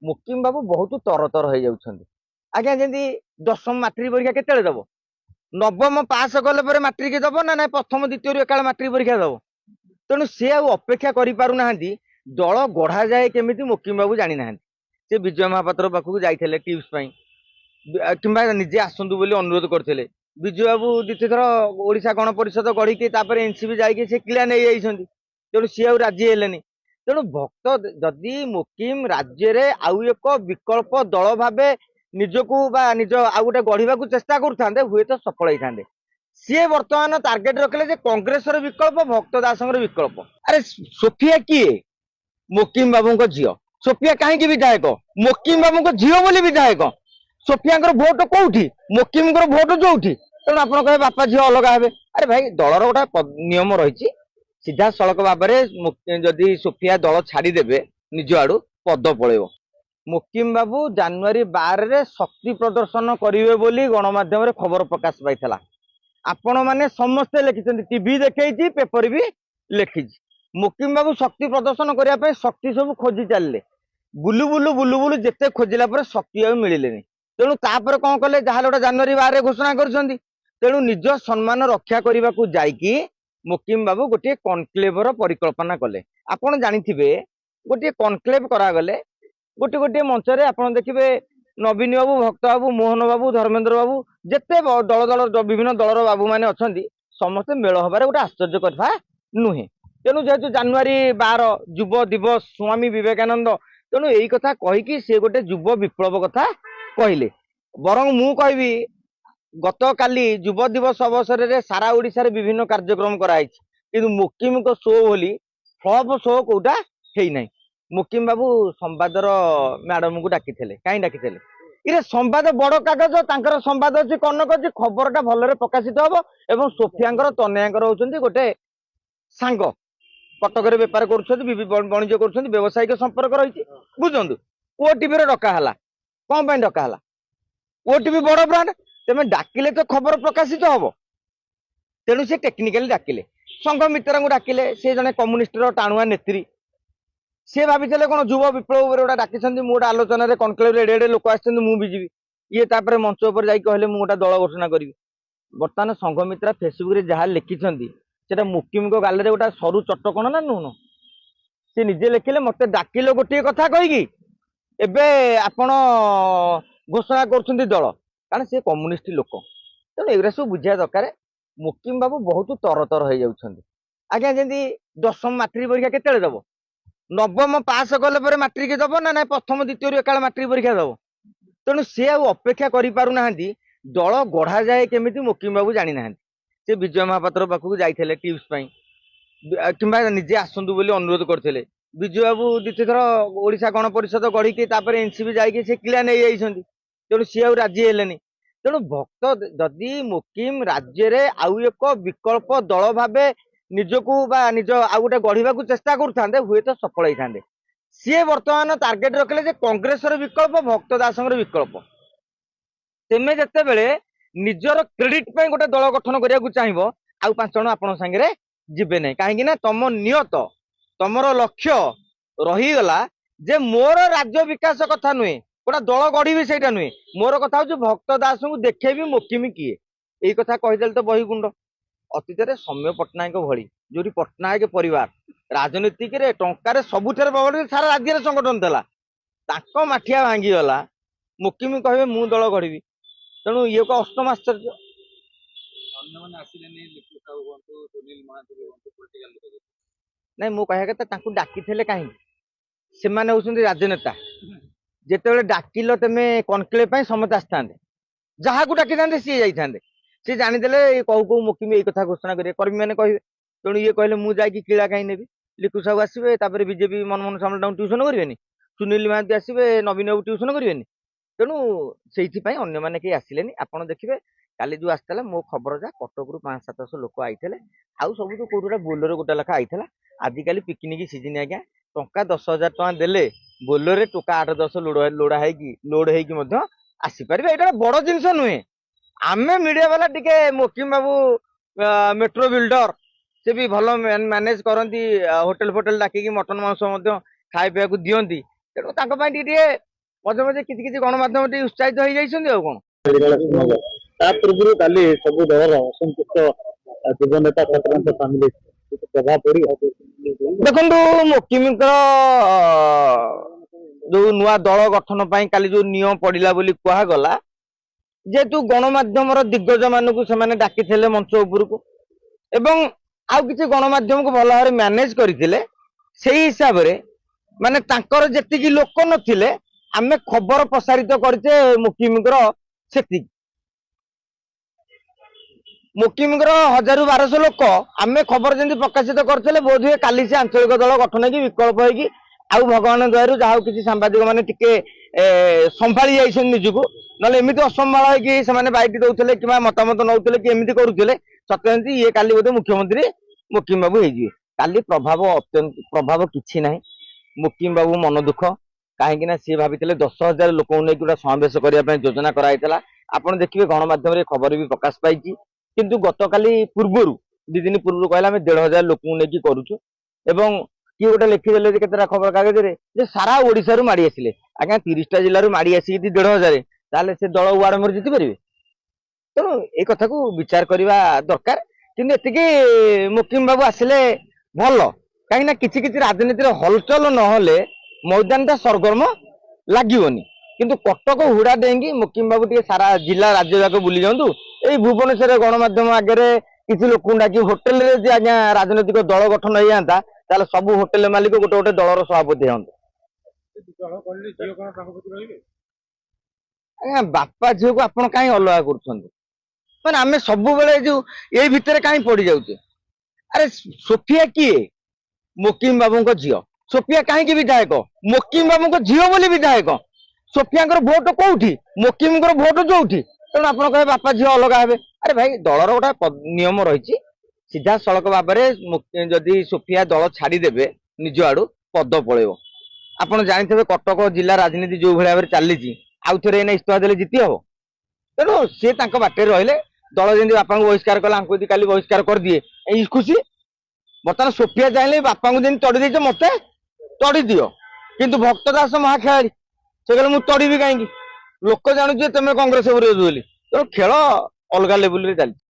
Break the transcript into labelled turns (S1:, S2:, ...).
S1: मुकिम बाबू बहुत तरतर हो जाउछन्ती आज्ञा जमी दशम मैट्रिक परीक्षा केते दब नवम पास कले मैट्रिक दब ना ना प्रथम द्वितीय एकाल मैट्रिक परीक्षा दब तेणु सी अपेक्षा करें दल गढ़ा जाए केमी मुकिम बाबू जानी ना से विजय महापात्र पाखक जाते टिप्स कि निजे आसतु बोली अनुरोध करते विजय बाबू द्वितीय थर ओडिशा गण परिषद गढ़ी एनसीबी जाकि से किला नहीं जाइछन्ती तेणु सी राजी हेलेनी तेणु भक्त जदि मुकिम राज्य रे आउ एक विकल्प दल भावे निजकू निज आउ गोटे गढ़ा चेष्टा करते हुए तो सफल होते सी बर्तमान टार्गेट रखले कांग्रेस विकल्प भक्त दास विकल्प अरे सोफिया किए मुकिम बाबू झील सोफिया कहीं विधायक मुकिम बाबू झील बोली विधायक सोफिया भोट कौटी मुकिम भोट जोठी तेणु आप कहे बापा झील अलग हे अरे भाई दलर गोटे नियम रही सीधा सड़क भाव में जदि सोफिया दल छाड़देवे निज आड़ू पद पलैब मुकिम बाबू जनवरी 12 रे शक्ति प्रदर्शन करेंगे बोली गणमाध्यम खबर प्रकाश पाई आपण मैंने समस्ते लिखिं टीवी देखी पेपर भी लिखी मुकिम बाबू शक्ति प्रदर्शन करने शक्ति सब खोजी चलिए बुलू बुलू बुलू बुलू जिते खोजिला शक्ति आ मिले तेणु तापर कौन कले जहाँ गोटे जनवरी 12 घोषणा कर तेणु निज सम्मान रक्षा करने को जाकि मुकिम बाबू गोटे कनक्लेवर परिकल्पना कले आपड़ जानी गोटे कनक्लेव करागले गोटे गोटे मंचरे आपड़ देखिए नवीन बाबू भक्त बाबू मोहन बाबू धर्मेंद्र बाबू जिते दल दल विभिन्न दलर बाबू मैंने अच्छा समस्ते मेल हबार गोटे आश्चर्य कथा नुहे तेणु जेहेतु जनवरी 12 युव दिवस स्वामी विवेकानंद तेणु यही कथा कहीकि सी गोटे युव विप्लव कथा कहले बरं मु कहबी गत काली युव दिवस अवसर में सारा ओडिशा रे विभिन्न कार्यक्रम कराई किंतु मुकिम को शो बोली फ्लॉप शो कोटा है ना मुकिम बाबू संवादर मैडम को डाकी कहीं डाकी इरे संवाद बड़ कागज तांकर संवाद अच्छी कनक अच्छी खबरटा भलरे प्रकाशित हम एवं सोफिया तनया होती गोटे सांग कटक बेपार कर व्यवसायिक संपर्क रही बुझु ओ टीवी डकाला कौन डकाला ओ टीवी बड़ ब्रांड तेज डाकिले तो खबर प्रकाशित हम तेणु से टेक्निकाली डाकिले संघ मित्र को डाकिले से जने कम्युनिस्टर टाणुआ नेत्री सी भाई कौन युव विप्लव गोटे डाकी गोटे आलोचन कनक्लेव एडे एडे लोक आसबी ये तापर मंच पर जाकि कहले गोटे दल घोषणा करी बर्तमान संघ मित्रा फेसबुक रे जहाँ लिखिं से मुकिम को गाल गोटे सरू चटकण ना नुन सी निजे लिखिले मत डाकिल गोटे कथा कहीकि एबे आपण घोषणा कर दल कारण सी कम्युनिस्ट लोक तेणु एगुरा सब बुझा दरकार मुकिम बाबू बहुत तरतर हो जाउछन्ती आज्ञा जमी दशम मैट्रिक परीक्षा केते दब नवम पास कले मैट्रिक दब ना ना प्रथम द्वितीय एकाल मैट्रिक परीक्षा दब तेणु सी अपेक्षा करें दल गढ़ा जाए केमी मुकिम बाबू जानी ना से विजय महापात्र पाखक जाते टिप्स कि निजे आसतु बोली अनुरोध करते विजय बाबू द्वितीय थर ओडिशा गण परिषद गढ़ी एनसीबी जाकि से किला नहीं जाइछन्ती तेणु सी राजी हेलेनी तेणु भक्त जदि मुकिम राज्य रे आउ एक विकल्प दल भावे निजकू निज आउ गोटे गढ़ा चेष्टा करते हुए तो सफल होते सी बर्तमान टार्गेट रखले कांग्रेस विकल्प भक्त दास विकल्प तेमे जिते बेले निजर क्रेडिट पे गोटे दल गठन करने चाहिए आउ 5 जन आपण सांगे जीवे ना कहीं तुम नियत तुमर लक्ष्य रहीगला जे मोर राज्य विकास कथा नुहे गोटा दल गढ़ी से नुहे मोर कथा हूँ भक्त दास को देखेबी मुकिम किए यही कथा कहीदे तो बहीगुंड अतीत सौम्य पट्टनायक भली जो पट्टनायक परिवार राजनीतिक टंकार सबुठे सारा राज्य में संगठन था माठिया भांगीगला मुकिम कहे मु दल गढ़ी तेणु ये को अष्टम आश्चर्य नहीं मु कह डाकी कहीं से राजनेता जिते डाकिल तेमे कनक्लेव समस्त आसता जहाँ को डाकी था सी जाते सी जानीदे कौ कौ मुकिम यही कथा घोषणा करेंगे कर्मी मैंने कहे तेणु ये कहले मुझे किला कहीं नेबी लिखु साहू आसवे बीजेपी मनमोहन सामल ट्यूशन करेंगे सुनील महांती आसवे नवीन बाबू ट्यूशन करेंगे तेणु से मैंने कहीं आसिले आपड़ देखिए काली जो आसला मो खबर जा कटक रु 500-700 लोक आईते आउ सब तो कौट बोलेरो गोटे लेखा आईला आजिकल पिकनिक सीजन आज्ञा टंका 10,000 टका देले बोलेरो टोका 8-10 लोड होगी आसीपर यहाँ बड़ जिनस नुहे आमे मीडिया वाला टिके मुकिम बाबू मेट्रो बिल्डर से भी भल मैनेज करती होटेल फोटेल डाकिकी मटन मांस खाई पीवा दिंती तेणु मजे मजे किसी किसी गणमाध्यम टी उत्साहित हो जाइछन्ती ଆଉ कोन
S2: ତା ପୂର୍ବରୁ କାଲି ସବୁ ଦଳର ଅସନ୍ତୁଷ୍ଟ ଯୁବ ନେତା ଛାତ୍ରଙ୍କ ସାମିଲ ପ୍ରଭାବ ପଡିବ।
S1: ଦେଖନ୍ତୁ ମୁଖ୍ୟମନ୍ତ୍ରୀଙ୍କର ଯୋଉ ନୂଆ ଦଳ ଗଠନ ପାଇଁ କାଲି ଯୋଉ ନିୟମ ପଡିଲା ବୋଲି କୁହାଗଲା ଯେହେତୁ ଗଣମାଧ୍ୟମର ଦିଗ୍ଗଜ ମାନଙ୍କୁ ସେମାନେ ଡାକିଥିଲେ ମଞ୍ଚ ଉପରକୁ ଏବଂ ଆଉ କିଛି ଗଣମାଧ୍ୟମକୁ ଭଲ ଭାବରେ ମ୍ୟାନେଜ କରିଥିଲେ ସେଇ ହିସାବରେ ମାନେ ତାଙ୍କର ଯେତିକି ଲୋକ ନଥିଲେ ଆମେ ଖବର ପ୍ରସାରିତ କରିଛେ ମୁଖ୍ୟମନ୍ତ୍ରୀଙ୍କର ସେତିକି मुकिमर 1000-1200 लोक आम खबर जमी प्रकाशित करते बोध हुए काली से आंचलिक दल गठन की विकल्प होगी आउ भगवान दयारू जहाँ किसी सांबादिक मैंने टिके संभाली जाइए निजक ना एमती असंभाल होने बैठ दौले कि मतामत नौते कि एमती करुले सत्य ये काली बोधे मुख्यमंत्री मुकिम बाबू हो काली प्रभाव अत्यंत प्रभाव किसी ना मुकिम बाबू मन दुख कहीं सी भाई 10,000 लोक नहीं गोटे समावेश करने योजना कराई आप देखिए गणमाध्यम खबर भी प्रकाश पाई किंतु गतकाली पूर्वर 2 दिन पूर्व कहला 1,500 लोक नहीं करुचु एवं किए गोटे लिखिदेले केतरा खबर कागज रे सारा ओडिशा रु माड़ी आसिले आज्ञा 30टा जिल्ला रु माड़ी आसी 1,500 ताले से दल वार्ड में जीति परिबे तेणु ए कथा को विचार करबा दरकार किंतु एतिके मुकिम बाबू आसिले भल कहीं किछि किछि राजनीति रे हलचल नहले मैदानटा सरगर्म लागिवनी किंतु कटक हुड़ा डेंगी मुकिम बाबू टे सारा जिला राज्य जाक बुली जातु यही भुवनेश्वर गणमाध्यम आगे किसी लोक डाकी होटेल आज्ञा राजनैतिक दल गठन हो जाता सब होटेल मालिक गोटे गोटे दलर सभापति हाँ बापा झील को आप अलग कर आम सब जो ये भितर कहीं पड़ जाऊे अरे सोफिया किए मुकिम बाबू झी सोफिया कहीं विधायक मुकिम बाबू झील बोली विधायक सोफिया भोट कौटी मुकिम भोट जो तेणु आप कहे बापा झील अलग हे अरे भाई दलर गोटा नियम रही सीधा सड़क भाव में जदि सोफिया दल छाड़देवे निज आड़ू पद पड़ेब आपड़ जानते कटक जिला राजनीति जो भाई भाव चली आउ थे इस्तीफा देले जीति हम तेणु सी बाटे रही दल जमी बापा को बहिष्कार कला काली बहिष्कार कर दिए खुशी बर्तमान सोफिया चाहिए बापा को जमी तड़ी देचे मत तड़ी दियो किंतु भक्त दास महाखेलाड़ी से कहले मुझे तड़ी कहीं लोक जानू तुम कांग्रेस विरोध बोली तेणु खेल अलग लेवल चलती।